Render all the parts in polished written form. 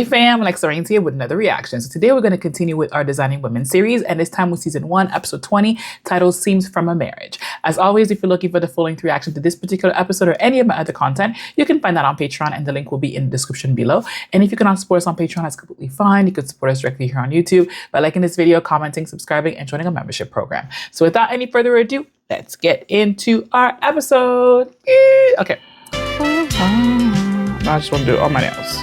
Hey fam, Alexxa here with another reaction. So today we're going to continue with our Designing Women series, and this time with season 1, episode 20, titled Seams from a Marriage. As always, if you're looking for the full-length reaction to this particular episode or any of my other content, you can find that on Patreon, and the link will be in the description below. And if you cannot support us on Patreon, that's completely fine. You can support us directly here on YouTube by liking this video, commenting, subscribing, and joining a membership program. So without any further ado, let's get into our episode. Okay. I just want to do all my nails.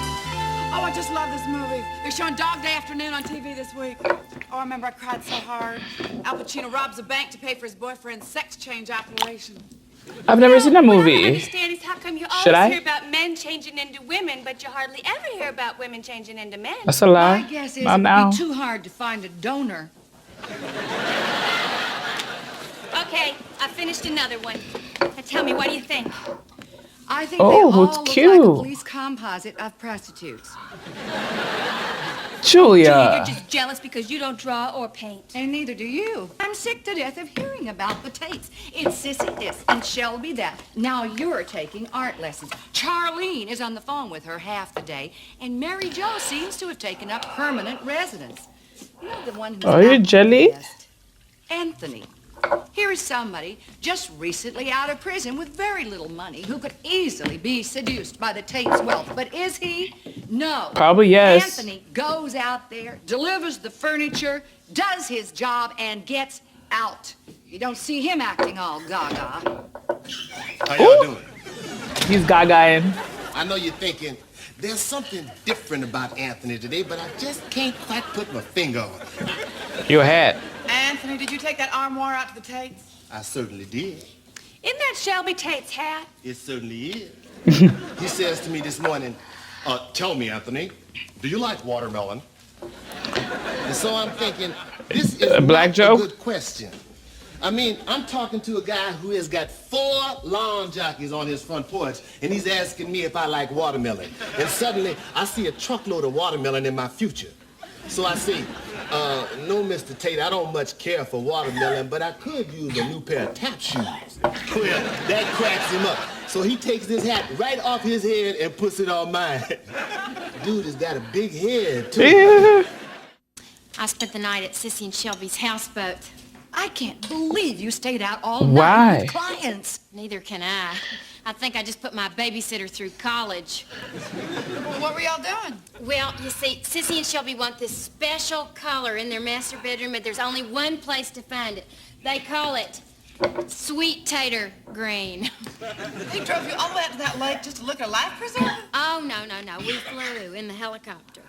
Oh, I just love this movie. They're showing Dog Day Afternoon on TV this week. Oh, I remember I cried so hard. Al Pacino robs a bank to pay for his boyfriend's sex change operation. I've never seen that What I don't movie. understand is how come you Should always I? hear about men changing into women, but you hardly ever hear about women changing into men. That's a lie. My guess is Not it now. would be too hard to find a donor. Okay, I finished another one. Now tell me, what do you think? I think Oh, they all it's look cute. like a police composite of prostitutes. Julia, you're Julia. just jealous because you don't draw or paint. And neither do you. I'm sick to death of hearing about the Tates. It's Sissy this and Shelby that. Now you're taking art lessons. Charlene is on the phone with her half the day, and Mary Jo seems to have taken up permanent residence. You know the one who's Are you not jelly? the best? Anthony. Here is somebody just recently out of prison with very little money who could easily be seduced by the Tates' wealth. But is he? No. Probably yes. Anthony goes out there, delivers the furniture, does his job, and gets out. You don't see him acting all gaga. How y'all doing? He's gaga-ing. I know you're thinking, there's something different about Anthony today, but I just can't quite put my finger on it. Your hat. Anthony, did you take that armoire out to the Tates? I certainly did. Isn't that Shelby Tate's hat? It certainly is. He says to me this morning, tell me, Anthony, do you like watermelon? And so I'm thinking, this is Black not Joe? a good question. I mean, I'm talking to a guy who has got 4 lawn jockeys on his front porch, and he's asking me if I like watermelon. And suddenly, I see a truckload of watermelon in my future. So I say, no, Mr. Tate, I don't much care for watermelon, but I could use a new pair of tap shoes. Well, that cracks him up. So he takes this hat right off his head and puts it on mine. Dude has got a big head, too. Yeah. I spent the night at Sissy and Shelby's houseboat. I can't believe you stayed out all night Why? with clients. Neither can I. I think I just put my babysitter through college. Well, what were y'all doing? Well, you see, Sissy and Shelby want this special color in their master bedroom, but there's only one place to find it. They call it sweet tater green. They drove you all the way out to that lake just to look at a life preserver? Oh, no. We flew in the helicopter.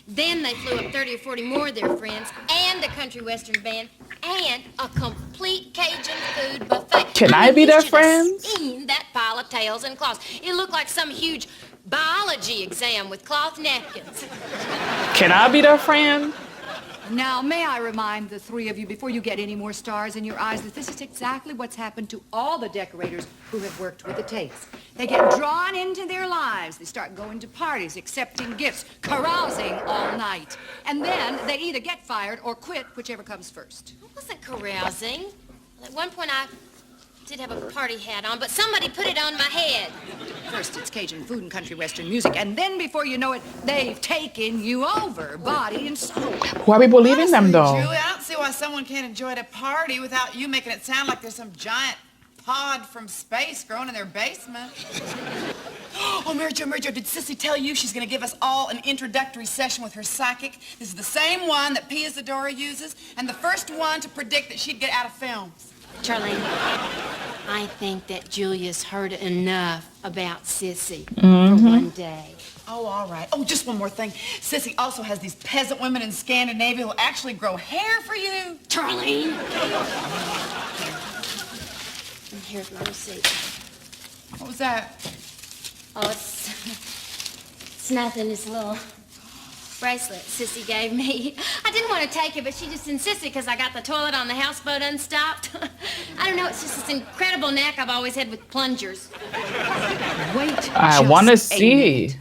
Then they flew up 30 or 40 more of their friends, and a country western band, and a complete Cajun food buffet. Can I be you their should have friend? seen that pile of tails and claws. It looked like some huge biology exam with cloth napkins. Can I be their friend? Now, may I remind the three of you, before you get any more stars in your eyes, that this is exactly what's happened to all the decorators who have worked with the Tates. They get drawn into their lives. They start going to parties, accepting gifts, carousing all night. And then they either get fired or quit, whichever comes first. I wasn't carousing. At one point, I did have a party hat on, but somebody put it on my head. First it's Cajun food and country western music, and then before you know it, they've taken you over, body and soul. Why are people leaving them though? Julie, I don't see why someone can't enjoy at a party without you making it sound like there's some giant pod from space growing in their basement. Oh, Mary Jo, did Sissy tell you she's going to give us all an introductory session with her psychic? This is the same one that Pia Zadora uses, and the first one to predict that she'd get out of films. Charlene, I think that Julia's heard enough about Sissy Mm-hmm. for one day. Oh, all right. Oh, just one more thing. Sissy also has these peasant women in Scandinavia who'll actually grow hair for you. Charlene! And here's my receipt. What was that? Oh, it's nothing. It's a little bracelet Sissy gave me. I didn't want to take it, but she just insisted because I got the toilet on the houseboat unstopped. I don't know, it's just this incredible knack I've always had with plungers. Wait I just want to a see. minute.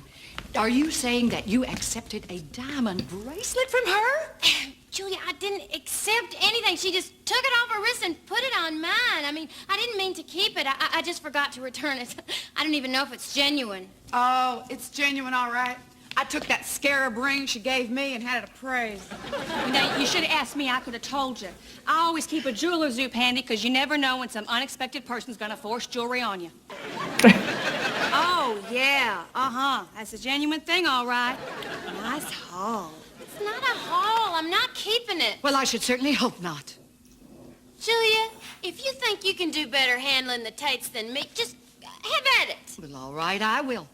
Are you saying that you accepted a diamond bracelet from her? Julia, I didn't accept anything. She just took it off her wrist and put it on mine. I mean, I didn't mean to keep it. I just forgot to return it. I don't even know if it's genuine. Oh, it's genuine, all right. I took that scarab ring she gave me and had it appraised. Now, you should have asked me. I could have told you. I always keep a jeweler's loop handy because you never know when some unexpected person's going to force jewelry on you. Oh, yeah. That's a genuine thing, all right. Nice haul. It's not a haul. I'm not keeping it. Well, I should certainly hope not. Julia, if you think you can do better handling the Tates than me, just have at it. Well, all right, I will.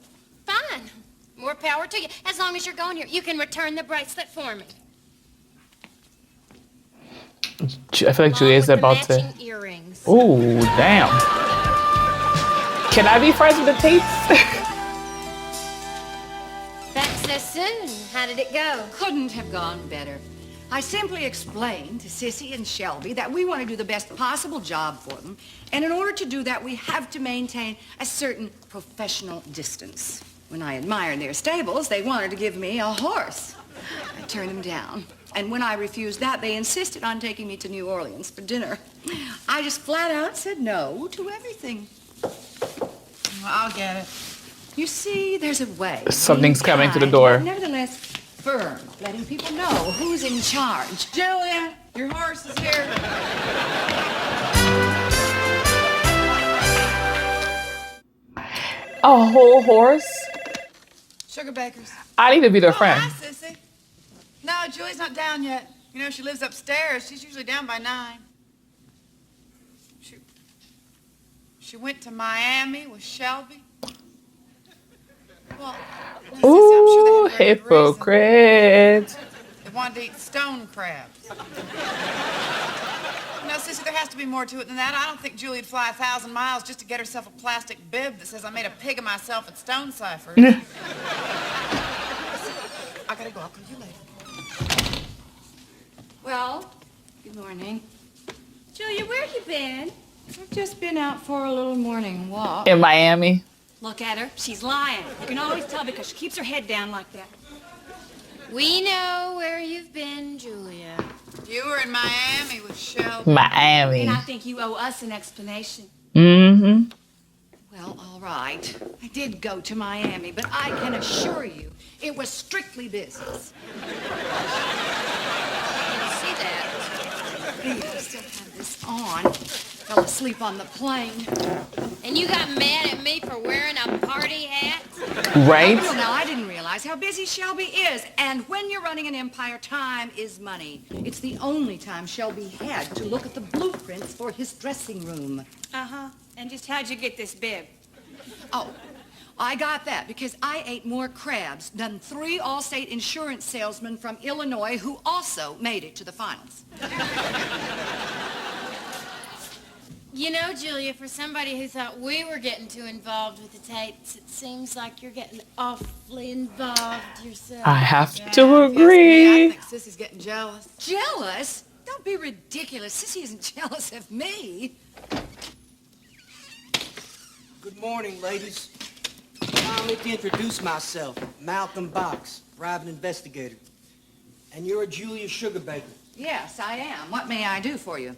Fine. More power to you. As long as you're going here, you can return the bracelet for me. I feel like Julia's about to. Matching earrings. Ooh, damn. Can I be friends with the Tates? Back so soon. How did it go? Couldn't have gone better. I simply explained to Sissy and Shelby that we want to do the best possible job for them, and in order to do that, we have to maintain a certain professional distance. When I admired their stables, they wanted to give me a horse. I turned them down. And when I refused that, they insisted on taking me to New Orleans for dinner. I just flat out said no to everything. Well, I'll get it. You see, there's a way. Something's being coming to the kind, door. but nevertheless, firm, letting people know who's in charge. Julia, your horse is here. A whole horse? Sugarbaker's. I need to be their Oh, friend. hi, Sissy. No, Julie's not down yet. You know, she lives upstairs. She's usually down by 9. She went to Miami with Shelby. Well, now, Sissy, I'm Ooh, sure they had a very good hypocrite. reason. They wanted to eat stone crabs. No, Sissy, there has to be more to it than that. I don't think Julie'd fly 1,000 miles just to get herself a plastic bib that says I made a pig of myself at Stone Ciphers. I gotta go. I'll call you later. Well, good morning. Julia, where you been? I've just been out for a little morning walk. In Miami. Look at her. She's lying. You can always tell because she keeps her head down like that. We know where you've been, Julia. You were in Miami with Shelby. Miami. And I think you owe us an explanation. Mm-hmm. Well, all right. I did go to Miami, but I can assure you it was strictly business. See that? Please, I still have this on. Fell asleep on the plane. And you got mad at me for wearing a party hat? Right? Well, now, I didn't realize how busy Shelby is. And when you're running an empire, time is money. It's the only time Shelby had to look at the blueprints for his dressing room. And just how'd you get this bib? Oh, I got that because I ate more crabs than 3 Allstate insurance salesmen from Illinois who also made it to the finals. You know, Julia, for somebody who thought we were getting too involved with the Tates, it seems like you're getting awfully involved yourself. I have to If you ask me, agree. I think Sissy's getting jealous. Jealous? Don't be ridiculous. Sissy isn't jealous of me. Good morning, ladies. Allow me to introduce myself. Malcolm Box, private investigator. And you're Julia Sugarbaker. Yes, I am. What may I do for you?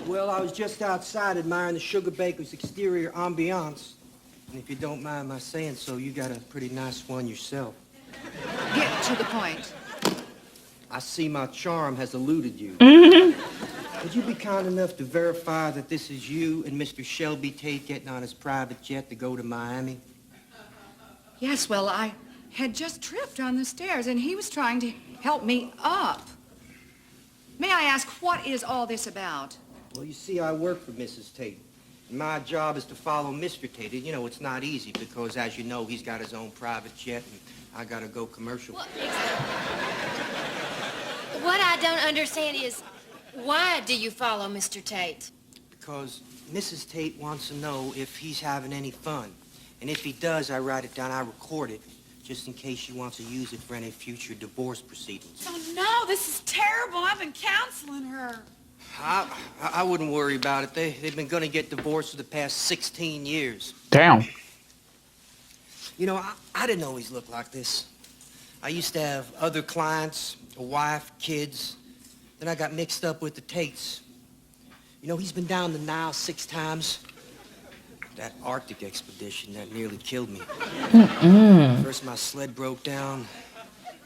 Well, I was just outside admiring the Sugarbaker's exterior ambiance. And if you don't mind my saying so, you got a pretty nice one yourself. Get to the point. I see my charm has eluded you. Would you be kind enough to verify that this is you and Mr. Shelby Tate getting on his private jet to go to Miami? Yes, well, I had just tripped on the stairs, and he was trying to help me up. May I ask, what is all this about? Well, you see, I work for Mrs. Tate. And my job is to follow Mr. Tate. You know, it's not easy because, as you know, he's got his own private jet, and I gotta go commercial. What I don't understand is, why do you follow Mr. Tate? Because Mrs. Tate wants to know if he's having any fun. And if he does, I write it down, I record it, just in case she wants to use it for any future divorce proceedings. Oh, no, this is terrible. I've been counseling her. I wouldn't worry about it. They've been going to get divorced for the past 16 years. Damn. You know, I didn't always look like this. I used to have other clients, a wife, kids. Then I got mixed up with the Tates. You know, he's been down the Nile 6 times. That Arctic expedition that nearly killed me. First my sled broke down,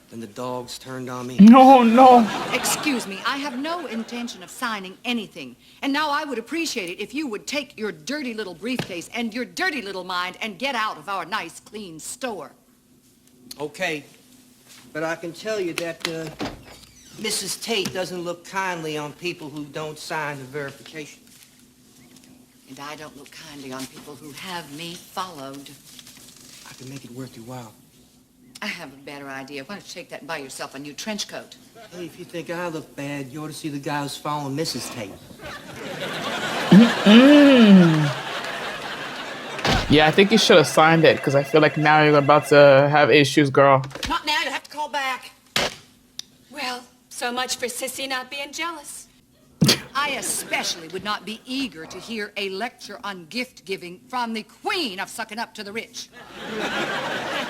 then the dogs turned on me. No. Excuse me, I have no intention of signing anything. And now I would appreciate it if you would take your dirty little briefcase and your dirty little mind and get out of our nice, clean store. Okay, but I can tell you that Mrs. Tate doesn't look kindly on people who don't sign the verification. And I don't look kindly on people who have me followed. I can make it worth your while. I have a better idea. Why don't you take that and buy yourself a new trench coat? Hey, if you think I look bad, you ought to see the guy who's following Mrs. Tate. Yeah, I think you should have signed it because I feel like now you're about to have issues, girl. Not now, you'll have to call back. Well, so much for Sissy not being jealous. I especially would not be eager to hear a lecture on gift-giving from the queen of sucking up to the rich.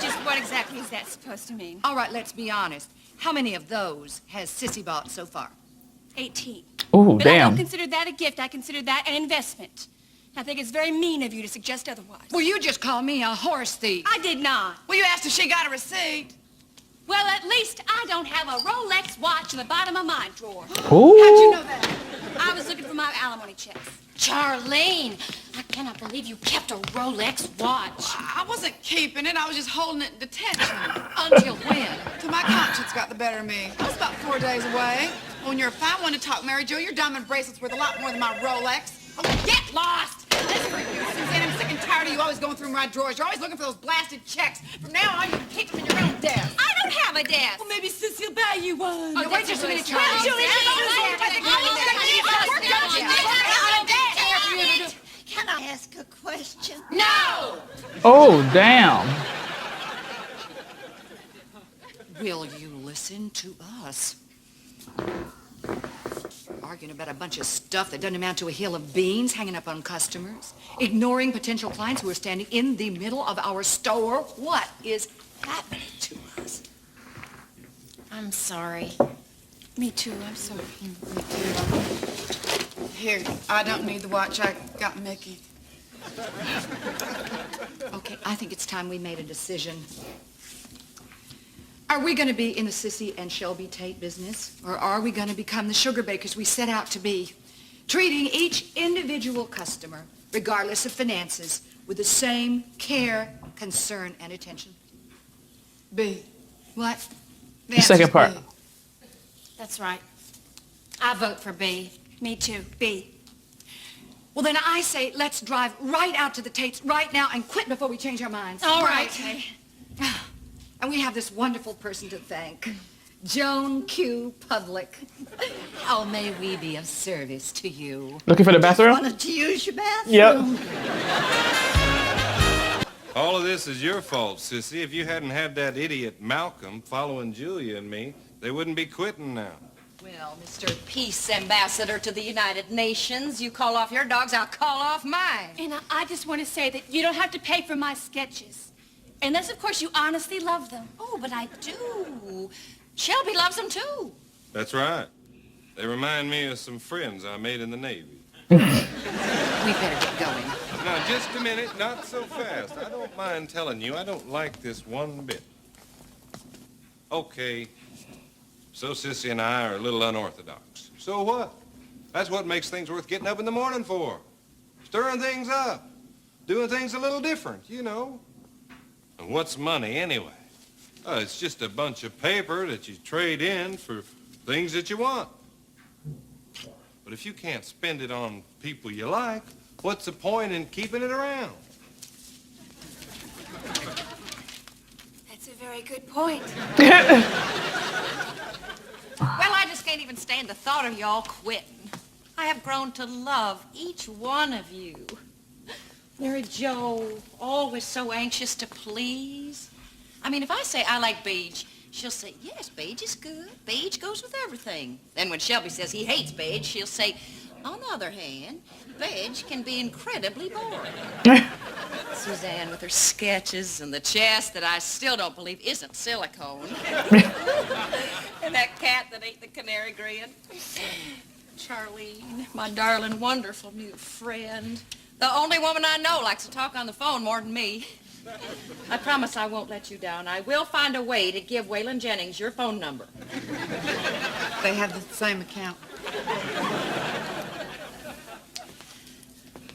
Just what exactly is that supposed to mean? All right, let's be honest. How many of those has Sissy bought so far? 18. Ooh, But I damn. don't consider that a gift. I consider that an investment. I think it's very mean of you to suggest otherwise. Well, you just called me a horse thief. I did not. Well, you asked if she got a receipt. Well, at least I don't have a Rolex watch in the bottom of my drawer. Ooh. How'd you know that? I was looking for my alimony checks. Charlene, I cannot believe you kept a Rolex watch. I wasn't keeping it. I was just holding it in detention. Until when? Till my conscience got the better of me. I was about 4 days away. When you're a fine one to talk, Mary Jo, your diamond bracelet's worth a lot more than my Rolex. Oh, get lost! That's for you, Suzanne. I'm sick and tired of you always going through my drawers. You're always looking for those blasted checks. From now on, you can keep them in your own desk. I don't have a desk. Well, maybe Sissy will buy you one. Oh, wait just a minute, Well, Charlie. Julie, Can I ask a question? No! Oh, damn. Will you listen to us? Arguing about a bunch of stuff that doesn't amount to a hill of beans, hanging up on customers, ignoring potential clients who are standing in the middle of our store. What is happening to us? I'm sorry. Me too, I'm sorry. Here, I don't need the watch. I got Mickey. Okay, I think it's time we made a decision. Are we going to be in the Sissy and Shelby Tate business, or are we going to become the Sugarbakers we set out to be, treating each individual customer, regardless of finances, with the same care, concern, and attention? B. What? The Second answer's part. B. That's right. I vote for B. Me too, B. Well, then I say let's drive right out to the Tates right now and quit before we change our minds. All right. And we have this wonderful person to thank, Joan Q. Public. How may we be of service to you? Looking for the bathroom? Wanted to use your bathroom. Yep. All of this is your fault, Sissy. If you hadn't had that idiot Malcolm following Julia and me, they wouldn't be quitting now. Well, Mr. Peace Ambassador to the United Nations, you call off your dogs, I'll call off mine. And I just want to say that you don't have to pay for my sketches. Unless, of course, you honestly love them. Oh, but I do. Shelby loves them, too. That's right. They remind me of some friends I made in the Navy. We better get going. Now, just a minute, not so fast. I don't mind telling you, I don't like this one bit. Okay, so Sissy and I are a little unorthodox. So what? That's what makes things worth getting up in the morning for. Stirring things up. Doing things a little different, you know. And what's money, anyway? It's just a bunch of paper that you trade in for things that you want. But if you can't spend it on people you like, what's the point in keeping it around? That's a very good point. Well, I just can't even stand the thought of y'all quitting. I have grown to love each one of you. Mary Jo, always so anxious to please. I mean, if I say I like beige, she'll say, yes, beige is good. Beige goes with everything. Then when Shelby says he hates beige, she'll say, on the other hand, beige can be incredibly boring. Suzanne with her sketches and the chest that I still don't believe isn't silicone. And that cat that ate the canary grin. Charlene, my darling, wonderful new friend. The only woman I know likes to talk on the phone more than me. I promise I won't let you down. I will find a way to give Waylon Jennings your phone number. They have the same account.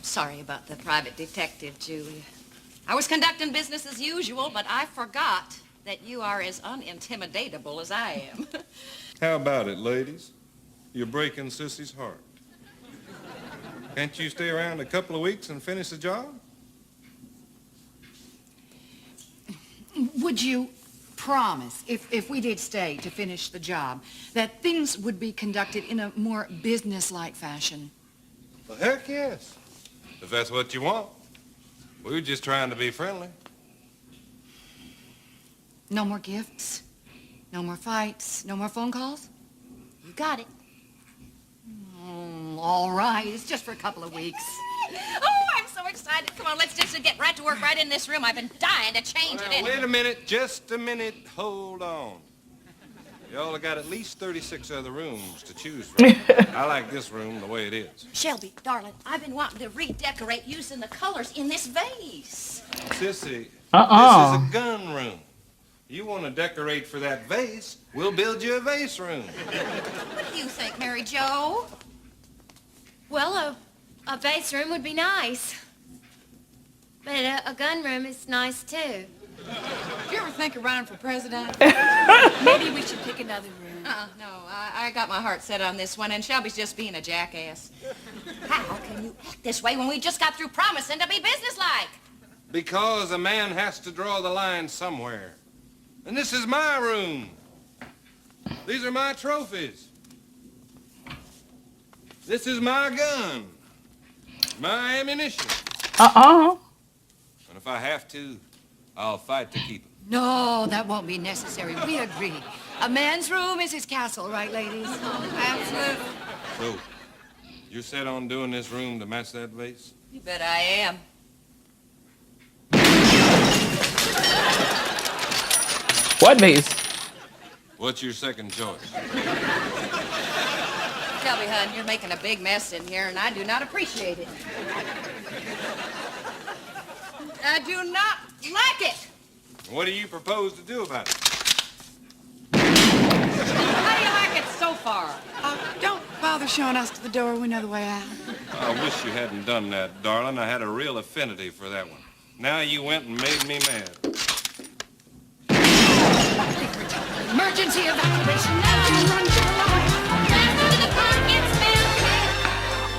Sorry about the private detective, Julia. I was conducting business as usual, but I forgot that you are as unintimidatable as I am. How about it, ladies? You're breaking Sissy's heart. Can't you stay around a couple of weeks and finish the job? Would you promise, if we did stay to finish the job, that things would be conducted in a more business-like fashion? Well, heck yes. If that's what you want. We were just trying to be friendly. No more gifts? No more fights? No more phone calls? You got it. All right. It's just for a couple of weeks. Oh, I'm so excited. Come on, let's just get right to work right in this room. I've been dying to change it in. Wait a minute. Just a minute. Hold on. Y'all have got at least 36 other rooms to choose from. I like this room the way it is. Shelby, darling, I've been wanting to redecorate using the colors in this vase. Sissy, this is a gun room. You want to decorate for that vase, we'll build you a vase room. What do you think, Mary Jo? Well, a base room would be nice. But a gun room is nice, too. Did you ever think of running for president? Maybe we should pick another room. No, I got my heart set on this one, and Shelby's just being a jackass. How can you act this way when we just got through promising to be businesslike? Because a man has to draw the line somewhere. And this is my room. These are my trophies. This is my gun. My ammunition. And if I have to, I'll fight to keep it. No, that won't be necessary. We agree. A man's room is his castle, right, ladies? Absolutely. So, you're set on doing this room to match that vase? You bet I am. What vase? What's your second choice? Shelby, hon, you're making a big mess in here, and I do not appreciate it. I do not like it. What do you propose to do about it? How do you like it so far? Don't bother showing us to the door. We know the way out. I wish you hadn't done that, darling. I had a real affinity for that one. Now you went and made me mad. Emergency evacuation.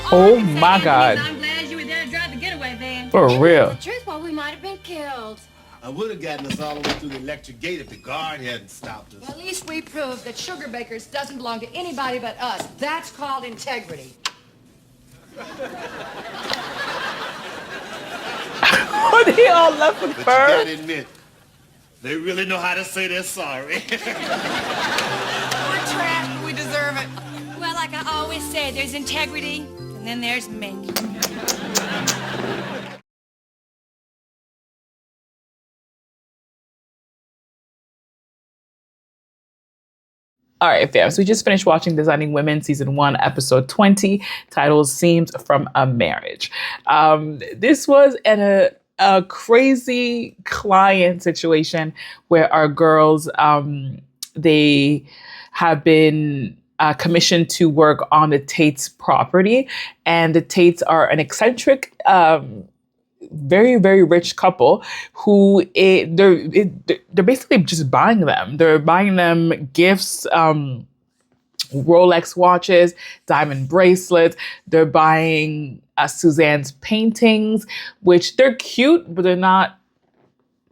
Oh my God. I'm glad you were there to drive the getaway van. For real. The truth, well, we might have been killed. I would have gotten us all the way through the electric gate if the guard hadn't stopped us. Well, at least we proved that Sugarbaker's doesn't belong to anybody but us. That's called integrity. They all left with But you fur. gotta admit, they really know how to say they're sorry. We're trapped. We deserve it. Well, like I always say, there's integrity, and then there's me. All right, fam. So we just finished watching Designing Women Season 1, Episode 20, titled Seams from a Marriage. This was a crazy client situation where our girls, they have been commissioned to work on the Tates property. And the Tates are an eccentric, very, very rich couple who they're basically just buying them. They're buying them gifts, Rolex watches, diamond bracelets. They're buying Suzanne's paintings, which they're cute, but they're not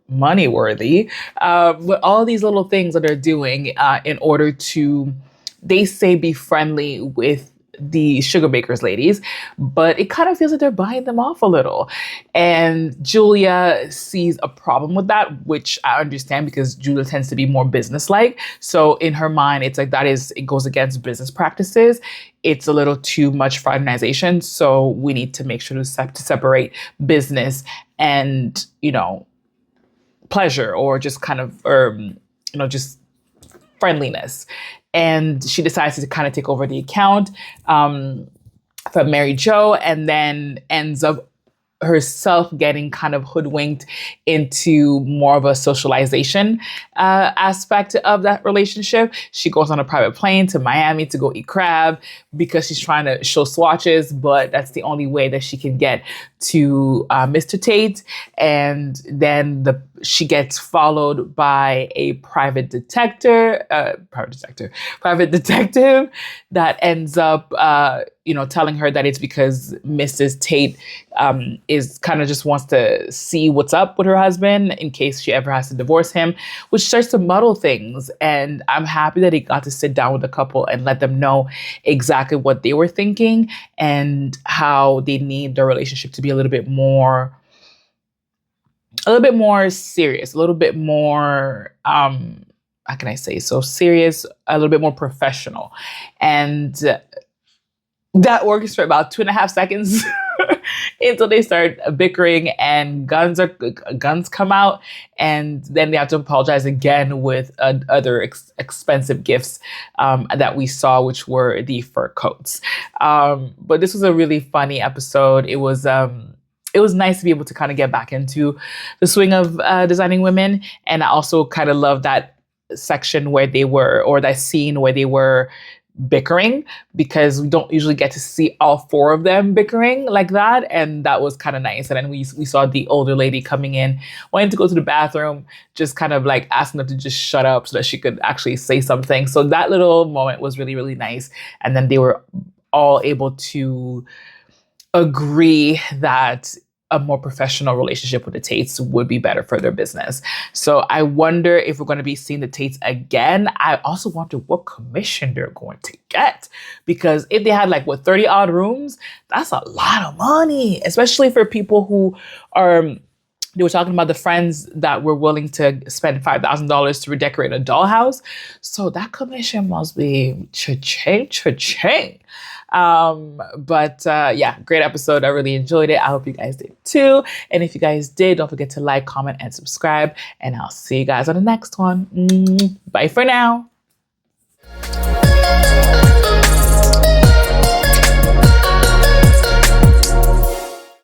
money worthy. But all these little things that they're doing in order to, they say, be friendly with the Sugarbaker's ladies, but it kind of feels like they're buying them off a little. And Julia sees a problem with that, which I understand because Julia tends to be more businesslike. So in her mind, it's like it goes against business practices. It's a little too much fraternization. So we need to make sure to separate business and, pleasure or just kind of, just friendliness. And she decides to kind of take over the account from Mary Jo, and then ends up herself getting kind of hoodwinked into more of a socialization aspect of that relationship. She goes on a private plane to Miami to go eat crab because she's trying to show swatches, but that's the only way that she can get to Mr. Tate. And then she gets followed by a private detective that ends up, telling her that it's because Mrs. Tate is kind of just wants to see what's up with her husband in case she ever has to divorce him, which starts to muddle things. And I'm happy that he got to sit down with the couple and let them know exactly what they were thinking and how they need their relationship to be a little bit more serious, a little bit more, how can I say, so serious, a little bit more professional. And that works for about 2.5 seconds until they start bickering and guns come out, and then they have to apologize again with other expensive gifts that we saw, which were the fur coats. But this was a really funny episode. It was nice to be able to kind of get back into the swing of designing women, and I also kind of love that section where they were, or that scene where they were bickering, because we don't usually get to see all 4 of them bickering like that, and that was kind of nice. And then we saw the older lady coming in, wanting to go to the bathroom, just kind of like asking them to just shut up so that she could actually say something. So that little moment was really, really nice. And then they were all able to agree that a more professional relationship with the Tates would be better for their business. So I wonder if we're going to be seeing the Tates again. I also wonder what commission they're going to get, because if they had 30 odd rooms, that's a lot of money, especially for people who are, they were talking about the friends that were willing to spend $5,000 to redecorate a dollhouse. So that commission must be cha-ching. Yeah, great episode. I really enjoyed it. I hope you guys did too. And if you guys did, don't forget to like, comment, and subscribe. And I'll see you guys on the next one. Bye for now.